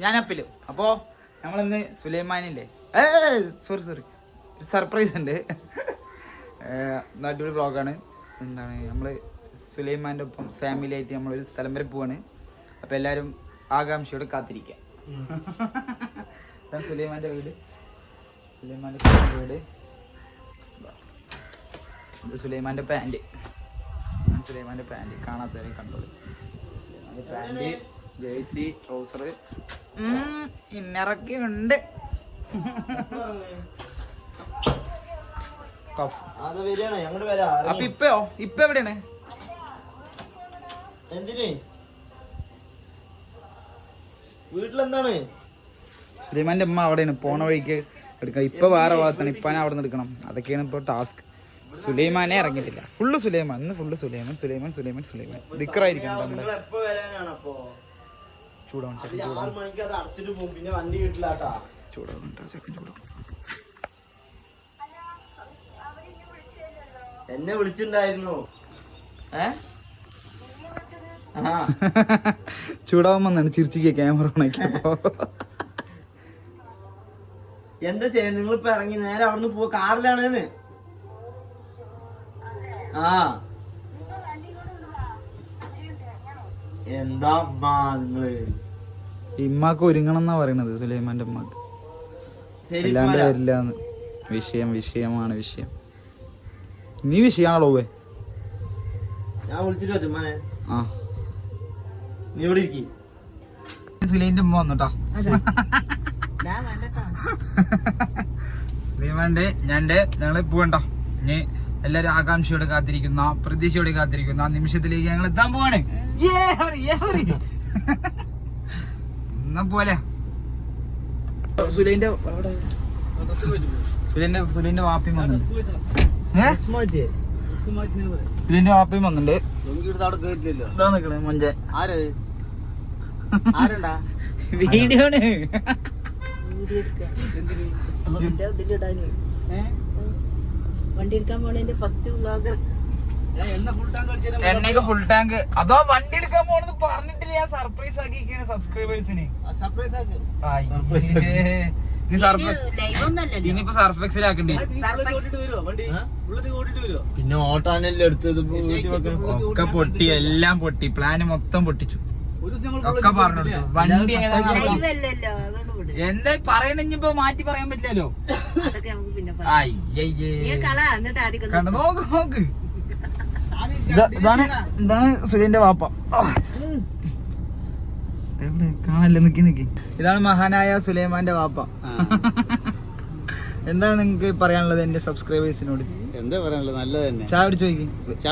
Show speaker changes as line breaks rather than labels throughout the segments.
ഞാനപ്പിലും. അപ്പോൾ നമ്മളിന്ന് സുലൈമാനില്ലേ സോറി ഒരു സർപ്രൈസ് ഉണ്ട്. അടിപൊളി വ്ളോഗാണ്. എന്താണ് നമ്മൾ സുലൈമാൻ്റെ ഒപ്പം ഫാമിലി ആയിട്ട് നമ്മളൊരു സ്ഥലം വരെ പോവാണ്. അപ്പോൾ എല്ലാവരും ആകാംക്ഷയോട് കാത്തിരിക്കുക. സുലൈമാൻ്റെ വീട്, സുലൈമാൻ്റെ വീട്, സുലൈമാൻ്റെ പാൻറ്, സുലൈമാൻ്റെ പാൻറ് കാണാത്തവരെ കണ്ടോളൂ. പാൻറ്, ജേഴ്സി, ട്രൗസർ, ഇന്നറൊക്കെ ഉണ്ട്. അപ്പൊ ഇപ്പയോ ഇപ്പൊ എവിടെയാണ്?
എന്തിന് വീട്ടിലെന്താണ്?
സുലൈമാന്റെ അമ്മ അവിടെയാണ്, പോണ വഴിക്ക് എടുക്കണം. ഇപ്പൊ വേറെ ഭാഗത്താണ്, ഇപ്പാനെ അവിടെ നിന്ന് എടുക്കണം. അതൊക്കെയാണ് ഇപ്പൊ ടാസ്ക്. സുലൈമാനെ ഇറങ്ങിയിട്ടില്ല. ഫുള്ള് സുലൈമാൻ, ഇന്ന് ഫുള്ള് സുലൈമാൻ സുലൈമാൻ സുലൈമാൻ സുലൈമാൻ. ദിക്കറായിരിക്കണം. ചൂടാവും
എന്നെ വിളിച്ചിട്ടുണ്ടായിരുന്നു.
ചൂടാവുമ്പോന്നാണ് ചിരിച്ചിരിക്കുക ക്യാമറ ഓണാക്കിയപ്പോ.
എന്താ ചെയ്യണ്ട? നിങ്ങളിപ്പോ ഇറങ്ങി നേരെ അവിടുന്ന് പോവാ, കാറിലാണെന്ന്. എന്താ നിങ്ങള്?
ഇമ്മാക്ക് ഒരുങ്ങണം എന്നാ പറയണത് സുലൈമാന്റെ അമ്മക്ക്. അല്ലാണ്ട് വരില്ലാന്ന്. വിഷയമാണ് വിഷയം. നീ വിഷയാണല്ലോ.
ഞാൻ വിളിച്ചിട്ട് പറ്റുമാനെ. നീ ഇവിടെ ഇരിക്കും.
സുലൈന്റെ അമ്മ വന്നിട്ടാ. സുലൈമാന്റെ ഞങ്ങള് പോകണ്ടോ. ഇനി എല്ലാരും ആകാംക്ഷയോടെ കാത്തിരിക്കുന്ന, പ്രതീക്ഷയോടെ കാത്തിരിക്കുന്ന ആ നിമിഷത്തിലേക്ക് ഞങ്ങൾ എത്താൻ പോവാണ്. എന്നാ പോലെ സുലൈന്റെ വാപ്പയും വന്നിട്ടുണ്ട്. സുലൈന്റെ വാപ്പയും വന്നിട്ടുണ്ട്. ഇതാ നിക്കണേ മൊഞ്ച. വീഡിയോണ്.
വണ്ടി എടുക്കാൻ പോണേന്റെ ഫസ്റ്റ് വ്ലോഗർ.
എണ്ണയൊക്കെ ഫുൾ ടാങ്ക്. അതോ വണ്ടി എടുക്കാൻ പോണെന്ന് പറഞ്ഞിട്ടില്ല. ഞാൻ സർപ്രൈസ് ആക്കിയിരിക്കുകയാണ് സബ്സ്ക്രൈബേഴ്സിന്. ഇനിയിപ്പോ സർഫെക്സിലാക്കണ്ടേ.
പിന്നെ ഓട്ടാനല്ലേ എടുത്തത്.
ഒക്കെ പൊട്ടി, എല്ലാം പൊട്ടി. പ്ലാന് മൊത്തം പൊട്ടിച്ചു. ഒക്കെ പറഞ്ഞു വണ്ടി എന്താ പറയണിപ്പോ മാറ്റി പറയാൻ പറ്റില്ലല്ലോ. നോക്ക് നോക്ക്. ഇതാണ് സുലൈന്റെ വാപ്പ. എവിടെ കാണല്ലേ? നിക്കി. ഇതാണ് മഹാനായ സുലൈമാന്റെ വാപ്പ. എന്താണ് നിങ്ങക്ക് പറയാനുള്ളത് എന്റെ സബ്സ്ക്രൈബേഴ്സിനോട്?
എന്താ പറയാനുള്ളത്? നല്ലത് തന്നെ.
ചായ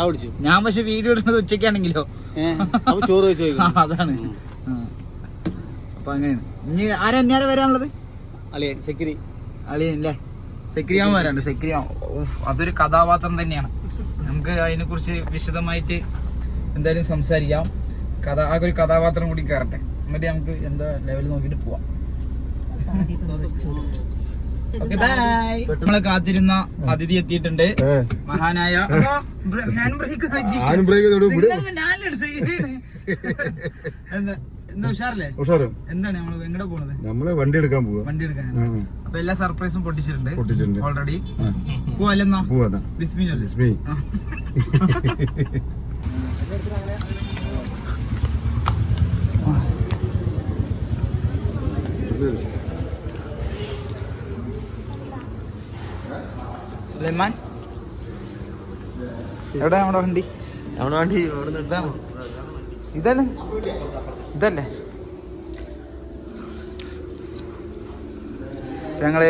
കുടിച്ചു. ഞാൻ പക്ഷെ വീഡിയോ ഇടുന്നത് ഉച്ചക്കാണെങ്കിലോ
ചോറ് വെച്ചു.
അതാണ്. അപ്പൊ അങ്ങനെയാണ്. ഇനി ആരെ വരാനുള്ളത്? അളിയല്ലേ? സെക്രിയാൻ വരാണ്ട്. സെക്രിയാൻ അതൊരു കഥാപാത്രം തന്നെയാണ്. നമുക്ക് അതിനെ കുറിച്ച് വിശദമായിട്ട് എന്തായാലും സംസാരിക്കാം. ആകെ ഒരു കഥാപാത്രം കൂടി കയറട്ടെ, എന്നിട്ട് നമുക്ക് എന്താ ലെവൽ നോക്കിട്ട് പോവാം. Okay bye. നമ്മളെ കാത്തിരുന്ന അതിഥി എത്തിയിട്ടുണ്ട്. മഹാനായ എന്താ ഉഷാറല്ലേ? എന്താണ് നമ്മള് എങ്ങടെ പോണത്?
നമ്മള് വണ്ടി എടുക്കാൻ പോവാ.
വണ്ടി എടുക്കാൻ. അപ്പൊ എല്ലാ സർപ്രൈസും പൊട്ടിച്ചിട്ടുണ്ട് ഓൾറെഡി. പോവല്ലെന്നാ ബിസ്മി. സുലൈമാൻ എവിടെ? നമ്മുടെ വണ്ടി ഇതല്ലേ? ഞങ്ങള്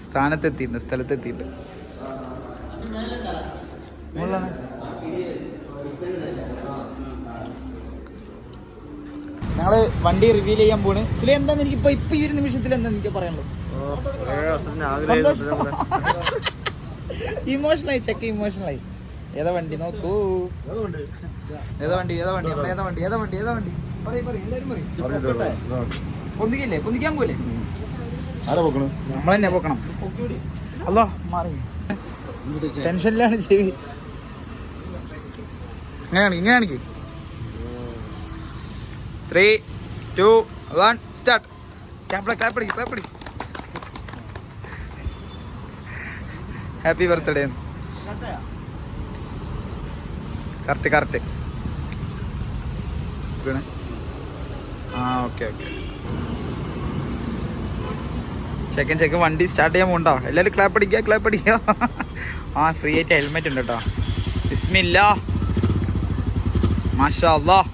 സ്ഥലത്തെത്തിയിട്ടുണ്ട്. ഞങ്ങള് വണ്ടി റിവീൽ ചെയ്യാൻ പോണ്. സുലൈ എന്താന്ന് എനിക്ക് ഇപ്പൊ ഈ ഒരു നിമിഷത്തിൽ എന്താ എനിക്ക് പറയാനുള്ളൂ? ഇമോഷണലായി. ഇമോഷണലായി. ഏതാ വണ്ടി? നോക്കൂ. ഏതാ വണ്ടി? പൊന്തിക്കാൻ പോലെ നമ്മളെന്നെ പോക്കണം. അല്ലോ മാറി ടെൻഷനിലാണ് ചെവി. ഇങ്ങനെയാണെങ്കിൽ 3, 2, 1 സ്റ്റാർട്ട്. ക്ലാപ്പ് അടി. Happy birthday. കറക്റ്റ്. ആ ഓക്കെ. ചെക്കൻ വണ്ടി സ്റ്റാർട്ട് ചെയ്യാൻ പോകണ്ടോ? എല്ലാവരും ക്ലാപ്പ് അടിക്കുക. ആ ഫ്രീ ആയിട്ട് ഹെൽമെറ്റ് ഉണ്ട് കേട്ടോ. ബിസ്മില്ലാ മാഷാ അല്ലാഹ്.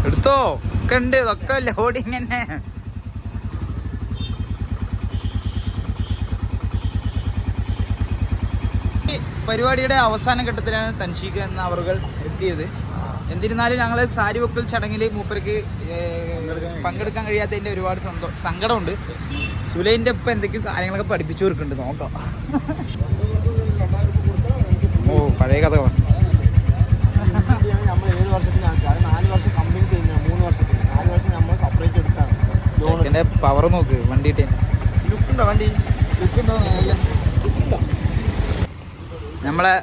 എടുത്തോ ഒക്കെ ഉണ്ട്. ഇതൊക്കെ ലോഡിങ് തന്നെ. പരിപാടിയുടെ അവസാന ഘട്ടത്തിലാണ് തൻഷീഖ് എന്ന അവറുകൾ എത്തിയത്. എന്നിരുന്നാലും ഞങ്ങൾ സാരി വെക്കൽ ചടങ്ങിൽ മൂപ്പർക്ക് പങ്കെടുക്കാൻ കഴിയാത്തതിൻ്റെ ഒരുപാട് സങ്കടമുണ്ട്. സുലൈൻ്റെ ഇപ്പം എന്തൊക്കെയോ കാര്യങ്ങളൊക്കെ പഠിപ്പിച്ചു കൊടുക്കുന്നുണ്ട്. നോക്കാം. ഓ പഴയ കഥ.
നമ്മൾ 7 വർഷത്തിന് ആൾക്കാർ 4 വർഷം കമ്പനി കഴിഞ്ഞ 3 വർഷത്തിന് 4 വർഷം നമ്മൾ സെപ്പറേറ്റ് എടുത്താണ്.
പവർ നോക്ക് വണ്ടിയിട്ട്.
ലുക്കുണ്ടോ വണ്ടി?
ലുക്കുണ്ടോ? നമ്മളെ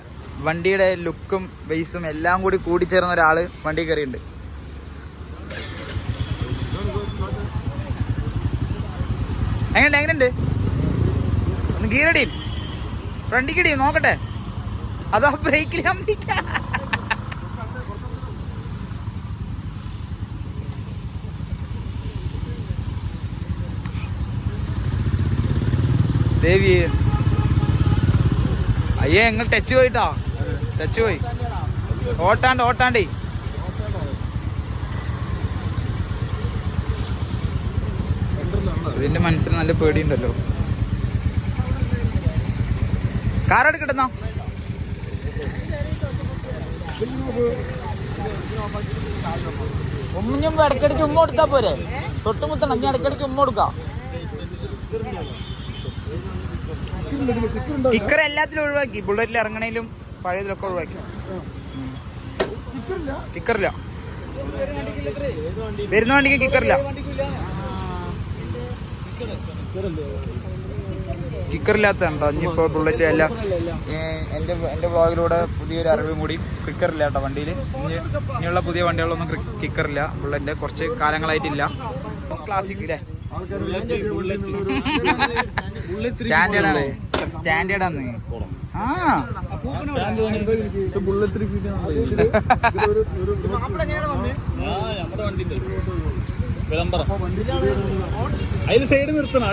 വണ്ടിയുടെ ലുക്കും ബേസും എല്ലാം കൂടി കൂടിച്ചേർന്ന ഒരാള് വണ്ടി കയറിയുണ്ട്. എങ്ങനെയുണ്ട്? ഒന്ന് ഗീറടി, ഫ്രണ്ടിക്കടി നോക്കട്ടെ. അതാ ബ്രേക്കിൽ ദേവി. അയ്യേ നിങ്ങൾ ടച്ച് പോയി. ഓട്ടാണ്ടേ. സുരേന്റെ മനസ്സിന് നല്ല പേടിയുണ്ടല്ലോ. കാറെടുക്കട്ടെന്നോ? ഉമ്മിഞ്ഞുമ്പോ ഇടയ്ക്കിടയ്ക്ക് ഉമ്മ കൊടുത്താ പോരെ? തൊട്ടുമുത്തണം. ഞാൻ ഇടയ്ക്കിടയ്ക്ക് ഉമ്മ കൊടുക്കാം. കിക്കർ എല്ലാത്തിലും ഒഴിവാക്കി. ബുള്ളറ്റിൽ ഇറങ്ങണേലും പഴയതിലൊക്കെ ഒഴിവാക്കി. കിക്കറില്ല. വരുന്ന വണ്ടിക്ക് കിക്കറില്ല. കിക്കറില്ലാത്തതുണ്ടോ? ഇനിയിപ്പോ ബുള്ളറ്റ് അല്ല. എൻ്റെ വ്ളോഗിലൂടെ പുതിയൊരു അറിവും കൂടി. കിക്കറില്ല കേട്ടോ വണ്ടിയിൽ. ഇനിയുള്ള പുതിയ വണ്ടികളൊന്നും കിക്കറില്ല. ബുള്ളറ്റിന്റെ കുറച്ച് കാലങ്ങളായിട്ടില്ല. ക്ലാസിക് അല്ലേ? സ്റ്റാൻഡേർഡാണ്.
അതിൽ സൈഡ് നിർത്തണ